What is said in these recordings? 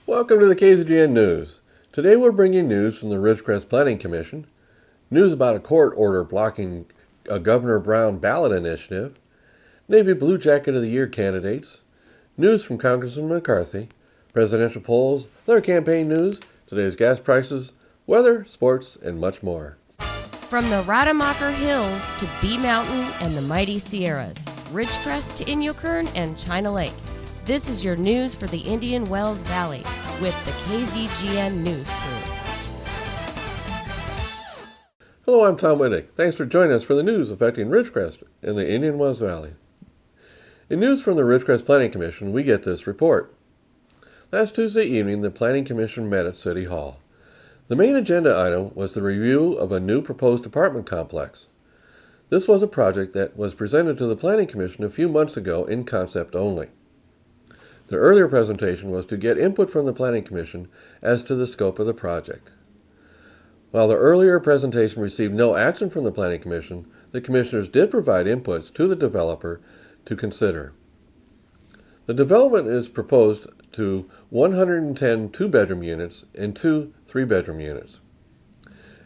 Welcome to the KZGN News. Today we're bringing news from the Ridgecrest Planning Commission, news about a court order blocking a Governor Brown ballot initiative, Navy Blue Jacket of the Year candidates, news from Congressman McCarthy, presidential polls, their campaign news, today's gas prices, weather, sports, and much more. From the Rademacher Hills to Bee Mountain and the mighty Sierras, Ridgecrest to Inyokern and China Lake, this is your news for the Indian Wells Valley with the KZGN News Crew. Hello, I'm Tom Whittick. Thanks for joining us for the news affecting Ridgecrest in the Indian Wells Valley. In news from the Ridgecrest Planning Commission, we get this report. Last Tuesday evening, the Planning Commission met at City Hall. The main agenda item was the review of a new proposed apartment complex. This was a project that was presented to the Planning Commission a few months ago in concept only. The earlier presentation was to get input from the Planning Commission as to the scope of the project. While the earlier presentation received no action from the Planning Commission, the Commissioners did provide inputs to the developer to consider. The development is proposed to 110 two-bedroom units and 2 three-bedroom units.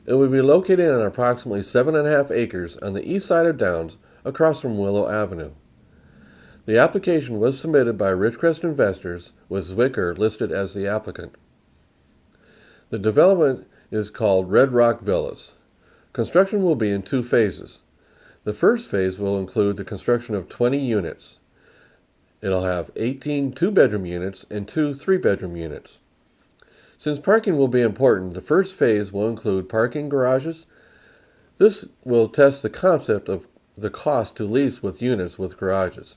It will be located on approximately 7.5 acres on the east side of Downs across from Willow Avenue. The application was submitted by Ridgecrest investors with Zwicker listed as the applicant. The development is called Red Rock Villas. Construction will be in 2 phases. The first phase will include the construction of 20 units. It'll have 18 two-bedroom units and 2 three-bedroom units. Since parking will be important, the first phase will include parking garages. This will test the concept of the cost to lease with units with garages.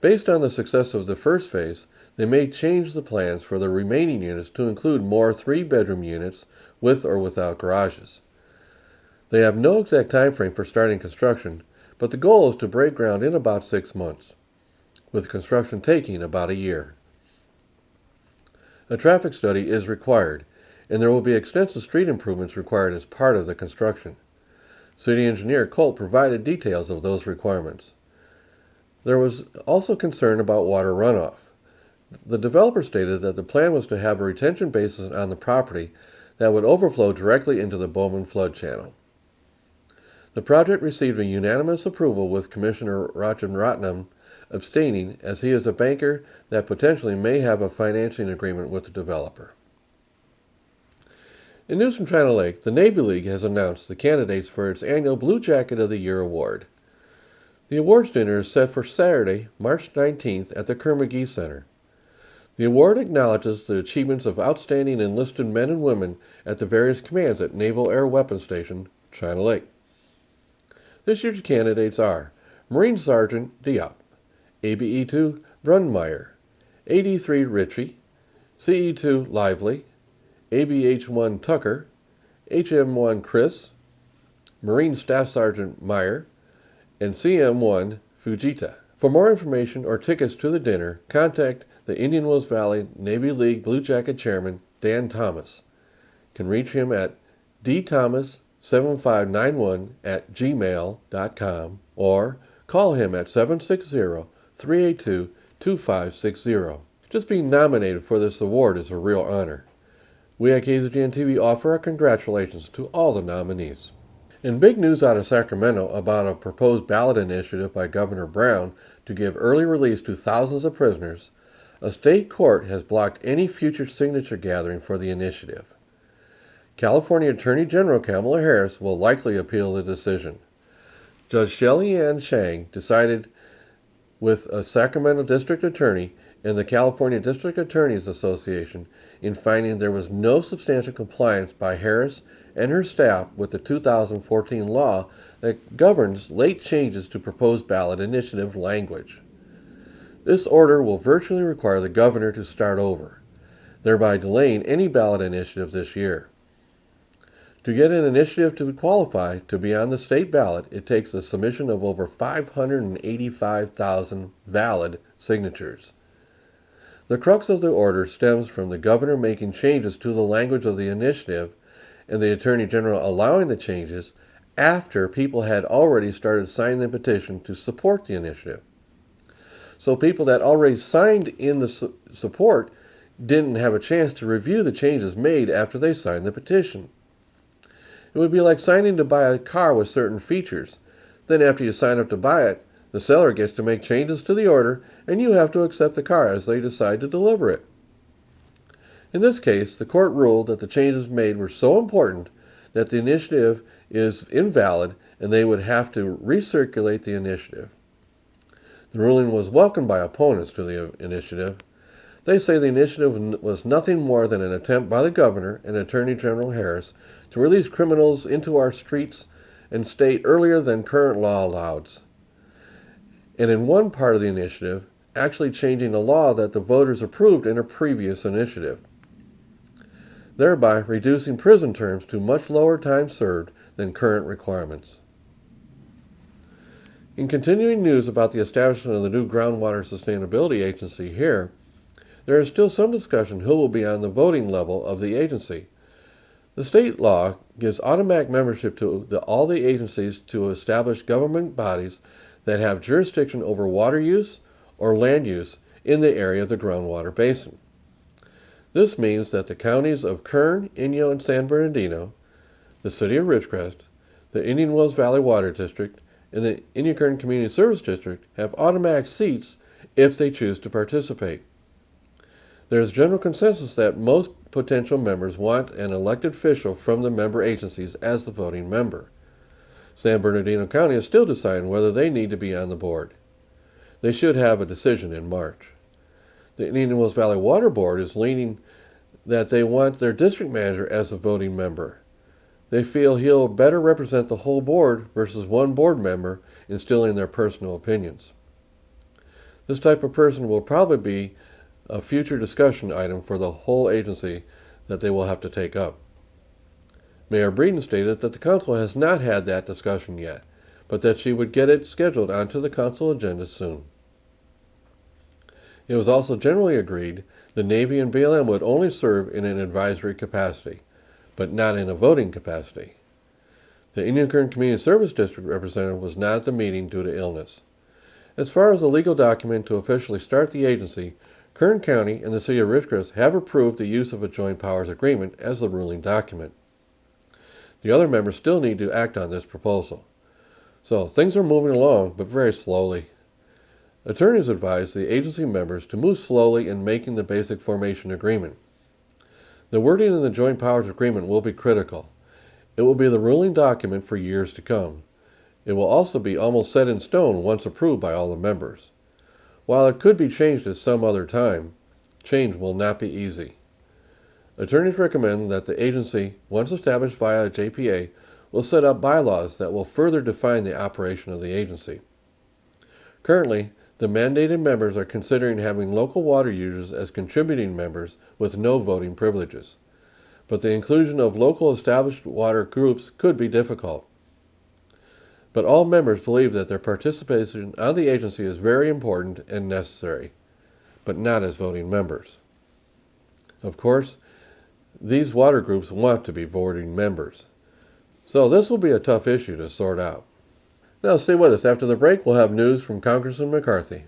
Based on the success of the first phase, they may change the plans for the remaining units to include more 3-bedroom units with or without garages. They have no exact time frame for starting construction, but the goal is to break ground in about 6 months, with construction taking about a year. A traffic study is required, and there will be extensive street improvements required as part of the construction. City Engineer Colt provided details of those requirements. There was also concern about water runoff. The developer stated that the plan was to have a retention basin on the property that would overflow directly into the Bowman flood channel. The project received a unanimous approval with Commissioner Rajan Ratnam abstaining, as he is a banker that potentially may have a financing agreement with the developer. In news from China Lake, the Navy League has announced the candidates for its annual Blue Jacket of the Year award. The awards dinner is set for Saturday, March 19th at the Kerr-McGee Center. The award acknowledges the achievements of outstanding enlisted men and women at the various commands at Naval Air Weapons Station, China Lake. This year's candidates are Marine Sergeant Diop, ABE-2 Brunmeyer, AD-3 Ritchie, CE-2 Lively, ABH-1 Tucker, HM-1 Chris, Marine Staff Sergeant Meyer, and CM-1 Fujita. For more information or tickets to the dinner, contact the Indian Wells Valley Navy League Blue Jacket Chairman Dan Thomas. You can reach him at dthomas7591@gmail.com or call him at 760-382-2560. Just being nominated for this award is a real honor. We at KZGN-TV offer our congratulations to all the nominees. In big news out of Sacramento about a proposed ballot initiative by Governor Brown to give early release to thousands of prisoners, a state court has blocked any future signature gathering for the initiative. California Attorney General Kamala Harris will likely appeal the decision. Judge Shelley Ann Chang decided with a Sacramento District Attorney and the California District Attorneys Association in finding there was no substantial compliance by Harris and her staff with the 2014 law that governs late changes to proposed ballot initiative language. This order will virtually require the governor to start over, thereby delaying any ballot initiative this year. To get an initiative to qualify to be on the state ballot, it takes the submission of over 585,000 valid signatures. The crux of the order stems from the governor making changes to the language of the initiative and the Attorney General allowing the changes after people had already started signing the petition to support the initiative. So people that already signed in the support didn't have a chance to review the changes made after they signed the petition. It would be like signing to buy a car with certain features. Then after you sign up to buy it, the seller gets to make changes to the order and you have to accept the car as they decide to deliver it. In this case, the court ruled that the changes made were so important that the initiative is invalid and they would have to recirculate the initiative. The ruling was welcomed by opponents to the initiative. They say the initiative was nothing more than an attempt by the governor and Attorney General Harris to release criminals into our streets and state earlier than current law allows. And in one part of the initiative, actually changing a law that the voters approved in a previous initiative, thereby reducing prison terms to much lower time served than current requirements. In continuing news about the establishment of the new Groundwater Sustainability Agency here, there is still some discussion who will be on the voting level of the agency. The state law gives automatic membership to all the agencies to establish government bodies that have jurisdiction over water use or land use in the area of the groundwater basin. This means that the counties of Kern, Inyo, and San Bernardino, the city of Ridgecrest, the Indian Wells Valley Water District, and the Inyo-Kern Community Service District have automatic seats if they choose to participate. There is general consensus that most potential members want an elected official from the member agencies as the voting member. San Bernardino County is still deciding whether they need to be on the board. They should have a decision in March. The Indian Wells Valley Water Board is leaning that they want their district manager as the voting member. They feel he'll better represent the whole board versus one board member instilling their personal opinions. This type of person will probably be a future discussion item for the whole agency that they will have to take up. Mayor Breeden stated that the council has not had that discussion yet, but that she would get it scheduled onto the council agenda soon. It was also generally agreed the Navy and BLM would only serve in an advisory capacity, but not in a voting capacity. The Inyo-Kern Community Service District representative was not at the meeting due to illness. As far as the legal document to officially start the agency, Kern County and the City of Ridgecrest have approved the use of a joint powers agreement as the ruling document. The other members still need to act on this proposal. So things are moving along, but very slowly. Attorneys advise the agency members to move slowly in making the basic formation agreement. The wording in the joint powers agreement will be critical. It will be the ruling document for years to come. It will also be almost set in stone once approved by all the members. While it could be changed at some other time, change will not be easy. Attorneys recommend that the agency, once established via a JPA, will set up bylaws that will further define the operation of the agency. Currently, the mandated members are considering having local water users as contributing members with no voting privileges, but the inclusion of local established water groups could be difficult. But all members believe that their participation on the agency is very important and necessary, but not as voting members. Of course, these water groups want to be voting members. So this will be a tough issue to sort out. Now stay with us. After the break, we'll have news from Congressman McCarthy.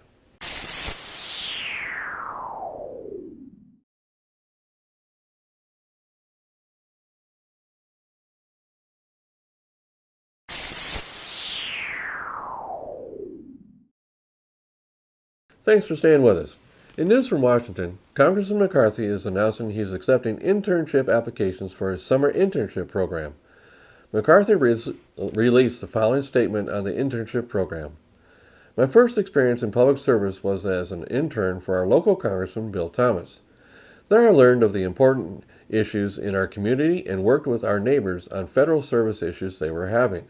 Thanks for staying with us. In news from Washington, Congressman McCarthy is announcing he's accepting internship applications for his summer internship program. McCarthy released the following statement on the internship program. My first experience in public service was as an intern for our local Congressman Bill Thomas. There I learned of the important issues in our community and worked with our neighbors on federal service issues they were having.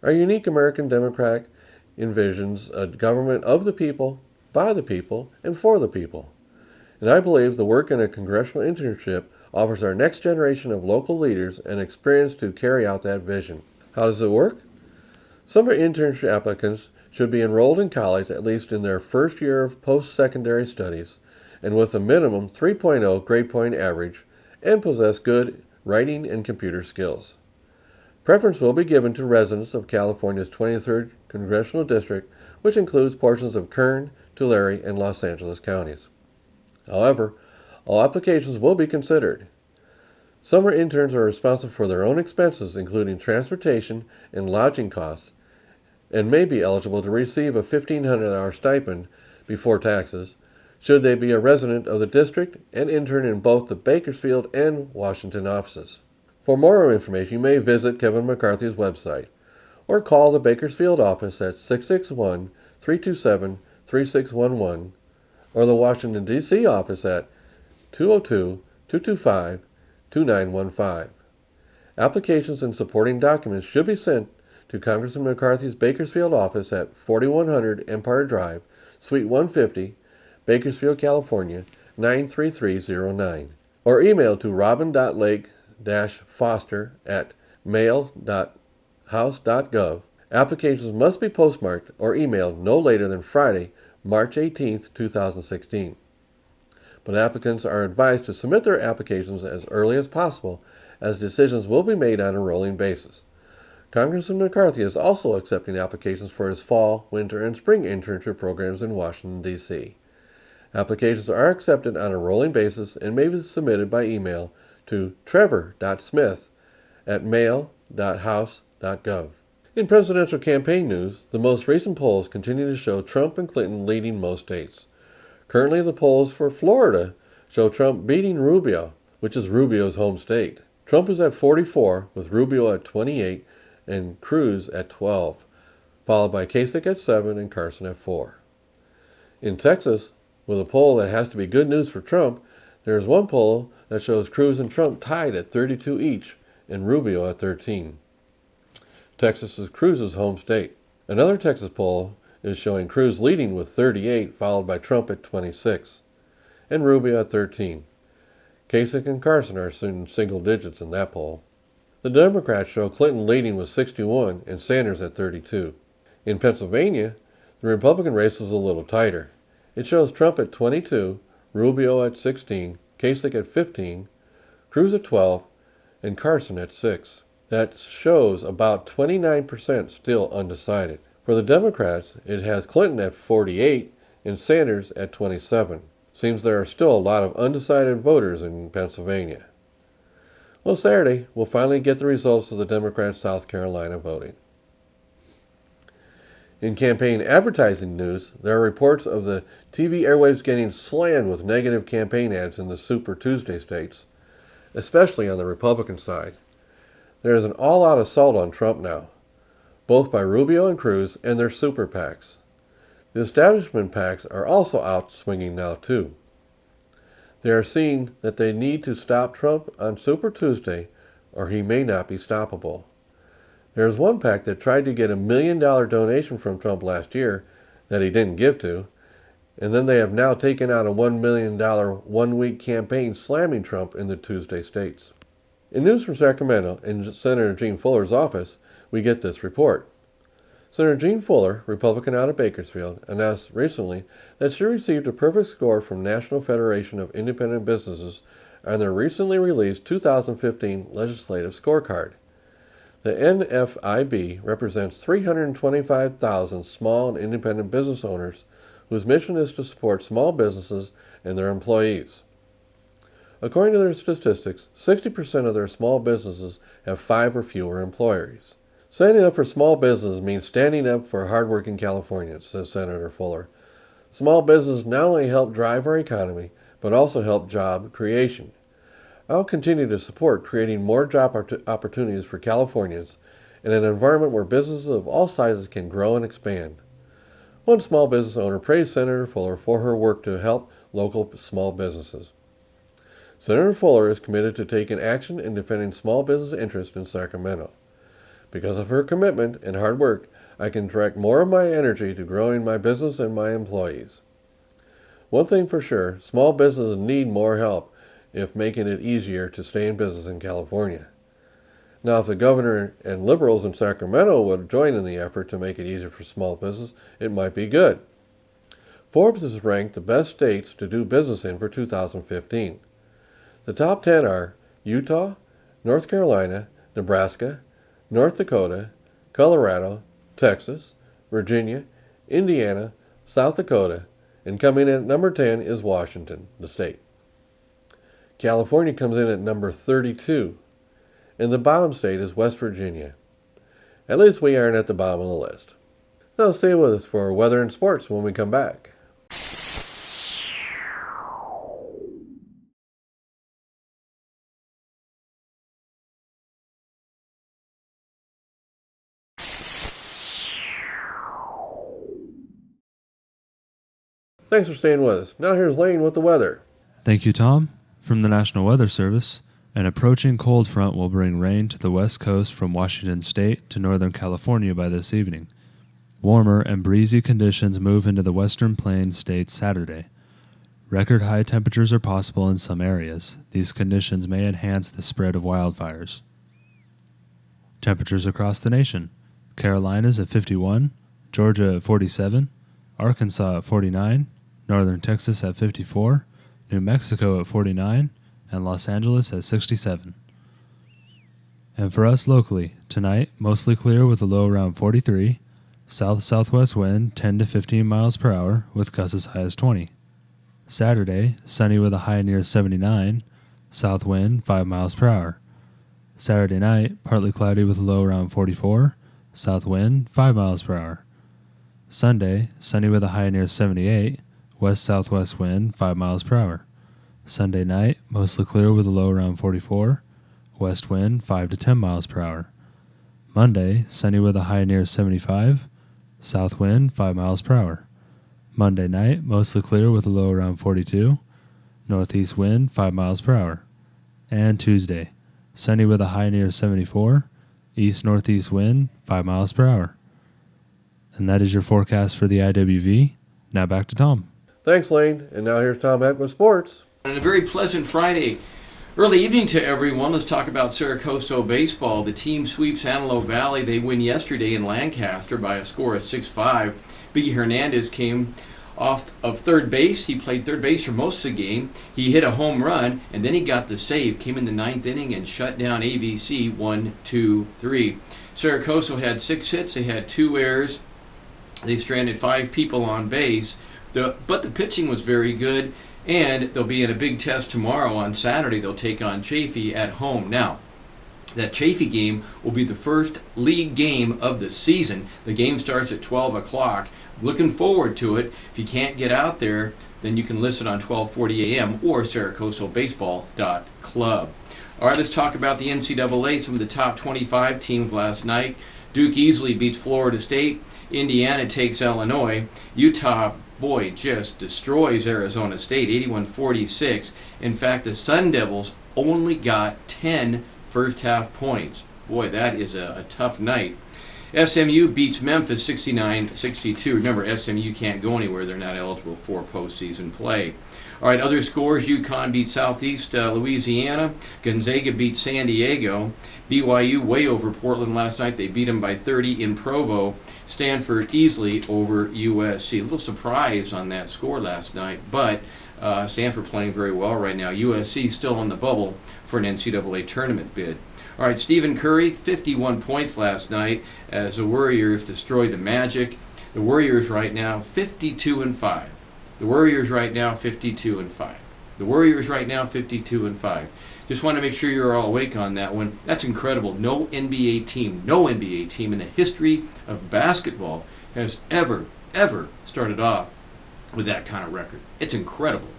Our unique American democratic envisions a government of the people, by the people, and for the people. And I believe the work in a congressional internship offers our next generation of local leaders an experience to carry out that vision. How does it work? Summer internship applicants should be enrolled in college at least in their first year of post-secondary studies and with a minimum 3.0 grade point average and possess good writing and computer skills. Preference will be given to residents of California's 23rd Congressional District, which includes portions of Kern, Tulare, and Los Angeles counties. However, All applications will be considered. Summer interns are responsible for their own expenses, including transportation and lodging costs, and may be eligible to receive a $1,500 stipend before taxes, should they be a resident of the district and intern in both the Bakersfield and Washington offices. For more information, you may visit Kevin McCarthy's website or call the Bakersfield office at 661-327-3611 or the Washington, D.C. office at 202-225-2915. Applications and supporting documents should be sent to Congressman McCarthy's Bakersfield office at 4100 Empire Drive, Suite 150, Bakersfield, California, 93309, or email to robin.lake-foster@mail.house.gov. Applications must be postmarked or emailed no later than Friday, March 18, 2016. But applicants are advised to submit their applications as early as possible, as decisions will be made on a rolling basis. Congressman McCarthy is also accepting applications for his fall, winter, and spring internship programs in Washington, D.C. Applications are accepted on a rolling basis and may be submitted by email to trevor.smith@mail.house.gov. In presidential campaign news, the most recent polls continue to show Trump and Clinton leading most states. Currently, the polls for Florida show Trump beating Rubio, which is Rubio's home state. Trump is at 44, with Rubio at 28 and Cruz at 12, followed by Kasich at 7 and Carson at 4. In Texas, with a poll that has to be good news for Trump, there is one poll that shows Cruz and Trump tied at 32 each and Rubio at 13. Texas is Cruz's home state. Another Texas poll is showing Cruz leading with 38, followed by Trump at 26, and Rubio at 13. Kasich and Carson are in single digits in that poll. The Democrats show Clinton leading with 61 and Sanders at 32. In Pennsylvania, the Republican race was a little tighter. It shows Trump at 22, Rubio at 16, Kasich at 15, Cruz at 12, and Carson at 6. That shows about 29% still undecided. For the Democrats, it has Clinton at 48 and Sanders at 27. Seems there are still a lot of undecided voters in Pennsylvania. Well, Saturday, we'll finally get the results of the Democrat South Carolina voting. In campaign advertising news, there are reports of the TV airwaves getting slammed with negative campaign ads in the Super Tuesday states, especially on the Republican side. There is an all-out assault on Trump now, both by Rubio and Cruz and their super PACs. The establishment PACs are also out swinging now too. They are seeing that they need to stop Trump on Super Tuesday, or he may not be stoppable. There is one PAC that tried to get $1 million donation from Trump last year that he didn't give to, and then they have now taken out a $1 million one-week campaign slamming Trump in the Tuesday states. In news from Sacramento, in Senator Jean Fuller's office, we get this report. Senator Jean Fuller, Republican out of Bakersfield, announced recently that she received a perfect score from National Federation of Independent Businesses on their recently released 2015 legislative scorecard. The NFIB represents 325,000 small and independent business owners whose mission is to support small businesses and their employees. According to their statistics, 60% of their small businesses have 5 or fewer employees. Standing up for small business means standing up for hardworking Californians, says Senator Fuller. Small business not only help drive our economy, but also help job creation. I'll continue to support creating more job opportunities for Californians in an environment where businesses of all sizes can grow and expand. One small business owner praised Senator Fuller for her work to help local small businesses. Senator Fuller is committed to taking action in defending small business interests in Sacramento. Because of her commitment and hard work, I can direct more of my energy to growing my business and my employees. One thing for sure, small businesses need more help if making it easier to stay in business in California. Now, if the governor and liberals in Sacramento would join in the effort to make it easier for small business, it might be good. Forbes has ranked the best states to do business in for 2015. The top 10 are Utah, North Carolina, Nebraska, North Dakota, Colorado, Texas, Virginia, Indiana, South Dakota, and coming in at number 10 is Washington, the state. California comes in at number 32, and the bottom state is West Virginia. At least we aren't at the bottom of the list. Now stay with us for weather and sports when we come back. Thanks for staying with us. Now here's Lane with the weather. Thank you, Tom. From the National Weather Service, an approaching cold front will bring rain to the west coast from Washington State to Northern California by this evening. Warmer and breezy conditions move into the western plains states Saturday. Record high temperatures are possible in some areas. These conditions may enhance the spread of wildfires. Temperatures across the nation. Carolinas at 51, Georgia at 47, Arkansas at 49, Northern Texas at 54, New Mexico at 49, and Los Angeles at 67. And for us locally, tonight, mostly clear with a low around 43, south-southwest wind 10 to 15 miles per hour with gusts as high as 20. Saturday, sunny with a high near 79, south wind 5 miles per hour. Saturday night, partly cloudy with a low around 44, south wind 5 miles per hour. Sunday, sunny with a high near 78, west-southwest wind 5 miles per hour. Sunday night, mostly clear with a low around 44, west wind 5 to 10 miles per hour. Monday, sunny with a high near 75, south wind 5 miles per hour. Monday night, mostly clear with a low around 42, northeast wind 5 miles per hour. And Tuesday, sunny with a high near 74, east-northeast wind 5 miles per hour. And that is your forecast for the IWV. Now back to Tom. Thanks, Lane. And now here's Tom Heck with sports. And a very pleasant Friday. Early evening to everyone. Let's talk about Saracoso baseball. The team sweeps Antelope Valley. They win yesterday in Lancaster by a score of 6-5. Biggie Hernandez came off of third base. He played third base for most of the game. He hit a home run, and then he got the save. Came in the ninth inning and shut down AVC 1-2-3. Saracoso had 6 hits. They had 2 errors. They stranded 5 people on base. But the pitching was very good, and they'll be in a big test tomorrow on Saturday. They'll take on Chaffee at home. Now, that Chaffee game will be the first league game of the season. The game starts at 12 o'clock. Looking forward to it. If you can't get out there, then you can listen on 12:40 a.m. or SaracosoBaseball.club. All right, let's talk about the NCAA. Some of the top 25 teams last night. Duke easily beats Florida State. Indiana takes Illinois. Utah, boy, just destroys Arizona State, 81-46. In fact, the Sun Devils only got 10 first-half points. Boy, that is a tough night. SMU beats Memphis 69-62. Remember, SMU can't go anywhere. They're not eligible for postseason play. All right, other scores. UConn beat Southeast Louisiana. Gonzaga beat San Diego. BYU way over Portland last night. They beat them by 30 in Provo. Stanford easily over USC. A little surprise on that score last night, but Stanford playing very well right now. USC still on the bubble for an NCAA tournament bid. All right, Stephen Curry, 51 points last night as the Warriors destroyed the Magic. The Warriors right now 52-5. The Warriors right now 52-5. The Warriors right now 52-5. Just want to make sure you're all awake on that one. That's incredible. No NBA team in the history of basketball has ever started off with that kind of record. It's incredible.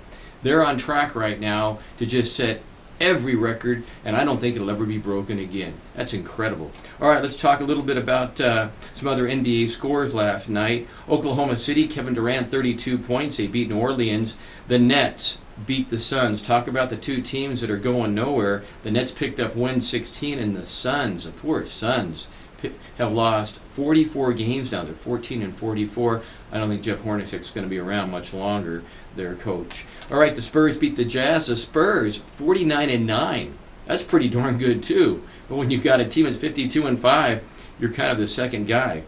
They're on track right now to just set every record, and I don't think it'll ever be broken again. That's incredible. All right, let's talk a little bit about some other NBA scores last night. Oklahoma City, Kevin Durant, 32 points. They beat New Orleans. The Nets beat the Suns. Talk about the two teams that are going nowhere. The Nets picked up win 16, and the Suns, the poor Suns, have lost 44 games now. They're 14-44. I don't think Jeff Hornacek's going to be around much longer, their coach. All right, the Spurs beat the Jazz. The Spurs, 49-9. That's pretty darn good, too. But when you've got a team that's 52-5, you're kind of the second guy.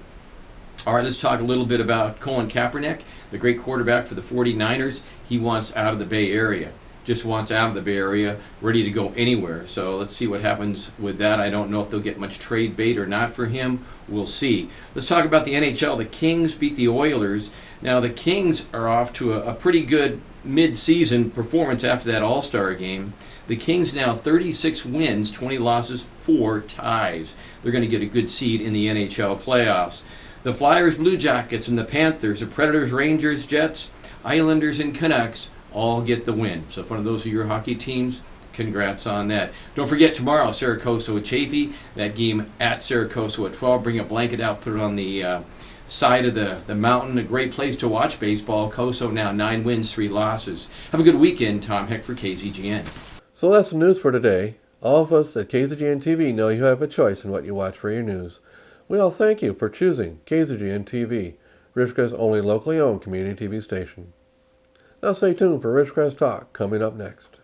All right, let's talk a little bit about Colin Kaepernick, the great quarterback for the 49ers. He wants out of the Bay Area. Just wants out of the Bay Area, ready to go anywhere. So let's see what happens with that. I don't know if they'll get much trade bait or not for him. We'll see. Let's talk about the NHL. The Kings beat the Oilers. Now, the Kings are off to a pretty good mid-season performance after that All-Star game. The Kings now 36 wins, 20 losses, 4 ties. They're going to get a good seed in the NHL playoffs. The Flyers, Blue Jackets, and the Panthers, the Predators, Rangers, Jets, Islanders, and Canucks all get the win. So if one of those are your hockey teams, congrats on that. Don't forget tomorrow, Saracosa with Chaffee. That game at Saracosa at 12. Bring a blanket out, put it on the side of the mountain. A great place to watch baseball. Coso now 9 wins, 3 losses. Have a good weekend. Tom Heck for KZGN. So that's the news for today. All of us at KZGN-TV know you have a choice in what you watch for your news. We all thank you for choosing KZGN-TV, Ridgecrest's only locally owned community TV station. Now stay tuned for Ridgecrest Talk coming up next.